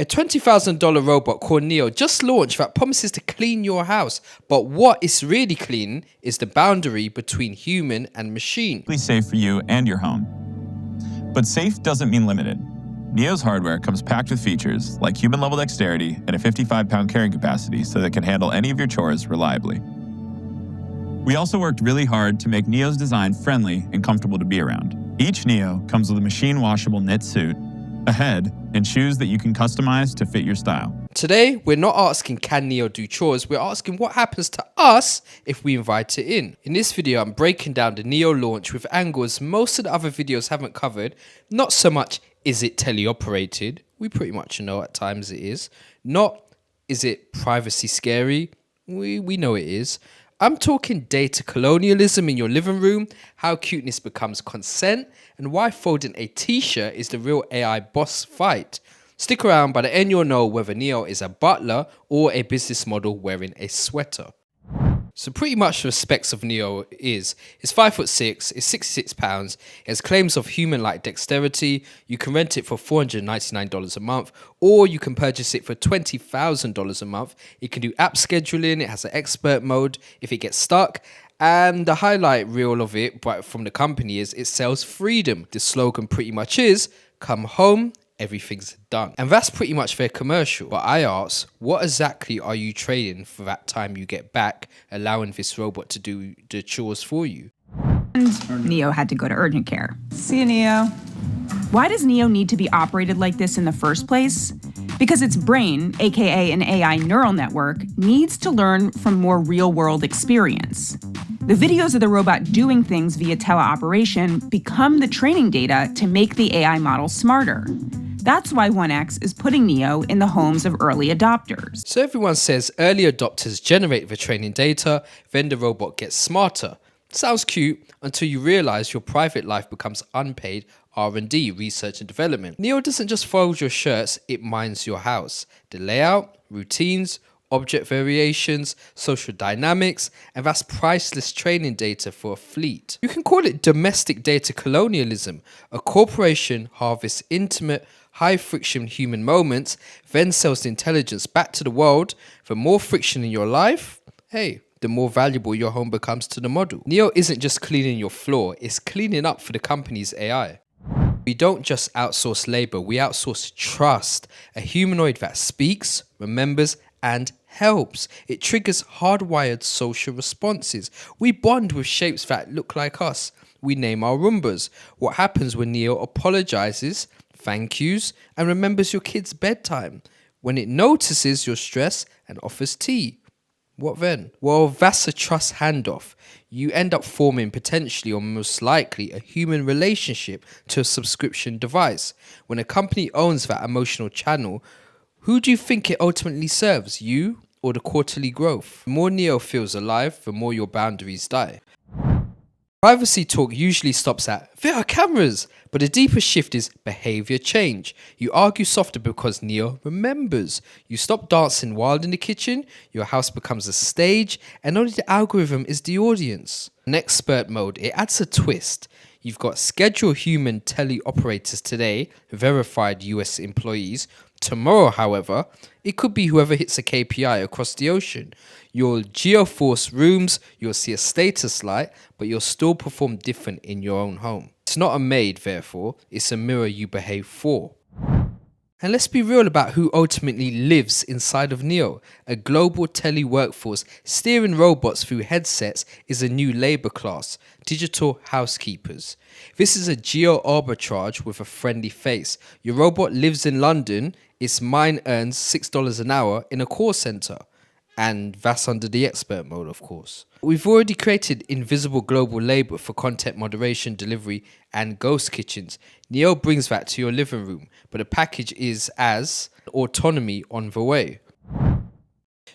A $20,000 robot called Neo just launched that promises to clean your house, but what it's really cleaning is the boundary between human and machine. Safe for you and your home. But safe doesn't mean limited. Neo's hardware comes packed with features like human-level dexterity and a 55-pound carrying capacity so that it can handle any of your chores reliably. We also worked really hard to make Neo's design friendly and comfortable to be around. Each Neo comes with a machine-washable knit suit, a head, and shoes that you can customize to fit your style. Today, we're not asking can Neo do chores, we're asking what happens to us if we invite it in. In this video, I'm breaking down the Neo launch with angles most of the other videos haven't covered. Not so much, is it teleoperated? We pretty much know at times it is. Not, is it privacy scary? We know it is. I'm talking data colonialism in your living room, how cuteness becomes consent, and why folding a t-shirt is the real AI boss fight. Stick around, by the end you'll know whether Neo is a butler or a business model wearing a sweater. So pretty much the specs of Neo is, it's 5'6", it's 66 pounds, it has claims of human-like dexterity, you can rent it for $499 a month, or you can purchase it for $20,000 a month. It can do app scheduling, it has an expert mode if it gets stuck, and the highlight reel of it from the company is it sells freedom. The slogan pretty much is, come home, everything's done. And that's pretty much their commercial. But I ask, what exactly are you trading for that time you get back, allowing this robot to do the chores for you? And Neo had to go to urgent care. See you, Neo. Why does Neo need to be operated like this in the first place? Because its brain, aka an AI neural network, needs to learn from more real-world experience. The videos of the robot doing things via teleoperation become the training data to make the AI model smarter. That's why 1X is putting Neo in the homes of early adopters. So everyone says early adopters generate the training data, then the robot gets smarter. Sounds cute until you realize your private life becomes unpaid R&D, research and development. Neo doesn't just fold your shirts, it minds your house. The layout, routines, object variations, social dynamics, and that's priceless training data for a fleet. You can call it domestic data colonialism. A corporation harvests intimate, high-friction human moments, then sells the intelligence back to the world. The more friction in your life, hey, the more valuable your home becomes to the model. Neo isn't just cleaning your floor, it's cleaning up for the company's AI. We don't just outsource labor, we outsource trust. A humanoid that speaks, remembers, and helps. It triggers hardwired social responses. We bond with shapes that look like us. We name our Roombas. What happens when Neo apologizes, thank yous, and remembers your kid's bedtime? When it notices your stress and offers tea. What then? Well, that's a trust handoff. You end up forming potentially or most likely a human relationship to a subscription device. When a company owns that emotional channel, who do you think it ultimately serves, you or the quarterly growth? The more Neo feels alive, the more your boundaries die. Privacy talk usually stops at, there are cameras, but the deeper shift is behavior change. You argue softer because Neo remembers. You stop dancing wild in the kitchen, your house becomes a stage, and only the algorithm is the audience. In expert mode, it adds a twist. You've got scheduled human teleoperators today, verified US employees. Tomorrow, however, it could be whoever hits a KPI across the ocean. You'll geoforce rooms, you'll see a status light, but you'll still perform different in your own home. It's not a maid, therefore, it's a mirror you behave for. And let's be real about who ultimately lives inside of Neo. A global tele-workforce steering robots through headsets is a new labor class, digital housekeepers. This is a geo-arbitrage with a friendly face. Your robot lives in London, its mind earns $6 an hour in a call center. And that's under the expert mode, of course. We've already created invisible global labor for content moderation, delivery, and ghost kitchens. Neo brings that to your living room, but the package is as autonomy on the way.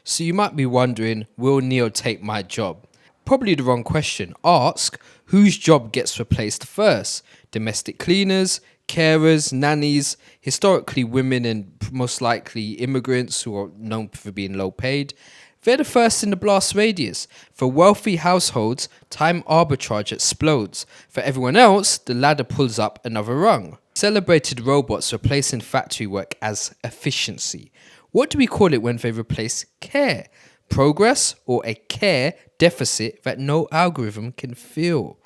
So you might be wondering, will Neo take my job? Probably the wrong question. Ask, whose job gets replaced first? Domestic cleaners, carers, nannies, historically women and most likely immigrants who are known for being low paid. They're the first in the blast radius. For wealthy households, time arbitrage explodes. For everyone else, the ladder pulls up another rung. Celebrated robots replacing factory work as efficiency. What do we call it when they replace care? Progress or a care deficit that no algorithm can fill?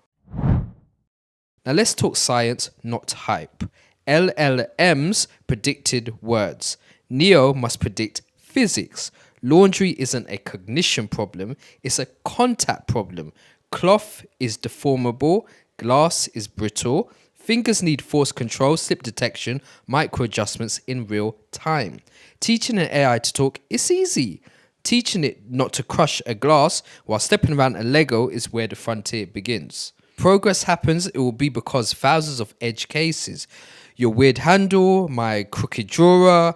Now let's talk science, not hype. LLMs predicted words. Neo must predict physics. Laundry isn't a cognition problem, it's a contact problem. Cloth is deformable, glass is brittle, fingers need force control, slip detection, micro adjustments in real time. Teaching an AI to talk is easy. Teaching it not to crush a glass while stepping around a Lego is where the frontier begins. Progress happens, it will be because thousands of edge cases. Your weird handle, my crooked drawer,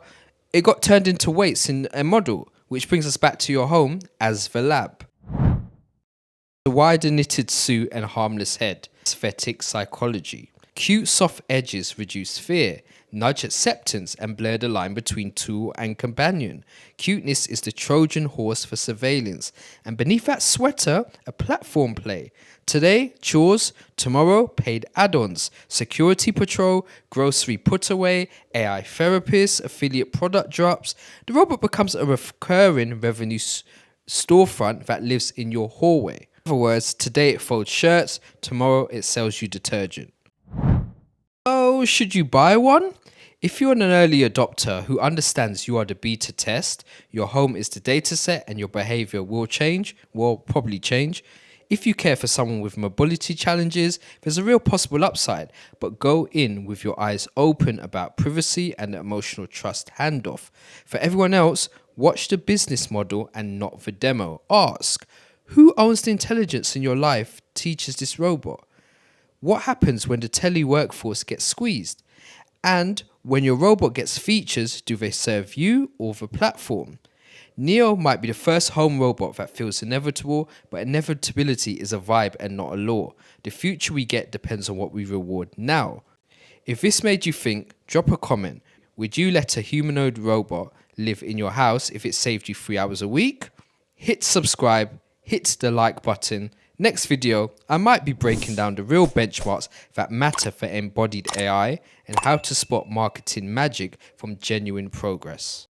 it got turned into weights in a model, which brings us back to your home as the lab. The wider knitted suit and harmless head. Aesthetic psychology. Cute soft edges reduce fear, nudge acceptance and blur the line between tool and companion. Cuteness is the Trojan horse for surveillance, and beneath that sweater, a platform play. Today, chores, tomorrow, paid add-ons, security patrol, grocery put away, AI therapist, affiliate product drops. The robot becomes a recurring revenue storefront that lives in your hallway. In other words, today it folds shirts, tomorrow it sells you detergent. Oh, should you buy one? If you're an early adopter who understands you are the beta test, your home is the dataset and your behavior will probably change. If you care for someone with mobility challenges, there's a real possible upside, but go in with your eyes open about privacy and the emotional trust handoff. For everyone else, watch the business model and not the demo. Ask, who owns the intelligence in your life teaches this robot? What happens when the tele workforce gets squeezed? And when your robot gets features, do they serve you or the platform? Neo might be the first home robot that feels inevitable, but inevitability is a vibe and not a law. The future we get depends on what we reward now. If this made you think, drop a comment. Would you let a humanoid robot live in your house if it saved you 3 hours a week? Hit subscribe, hit the like button. Next video, I might be breaking down the real benchmarks that matter for embodied AI and how to spot marketing magic from genuine progress.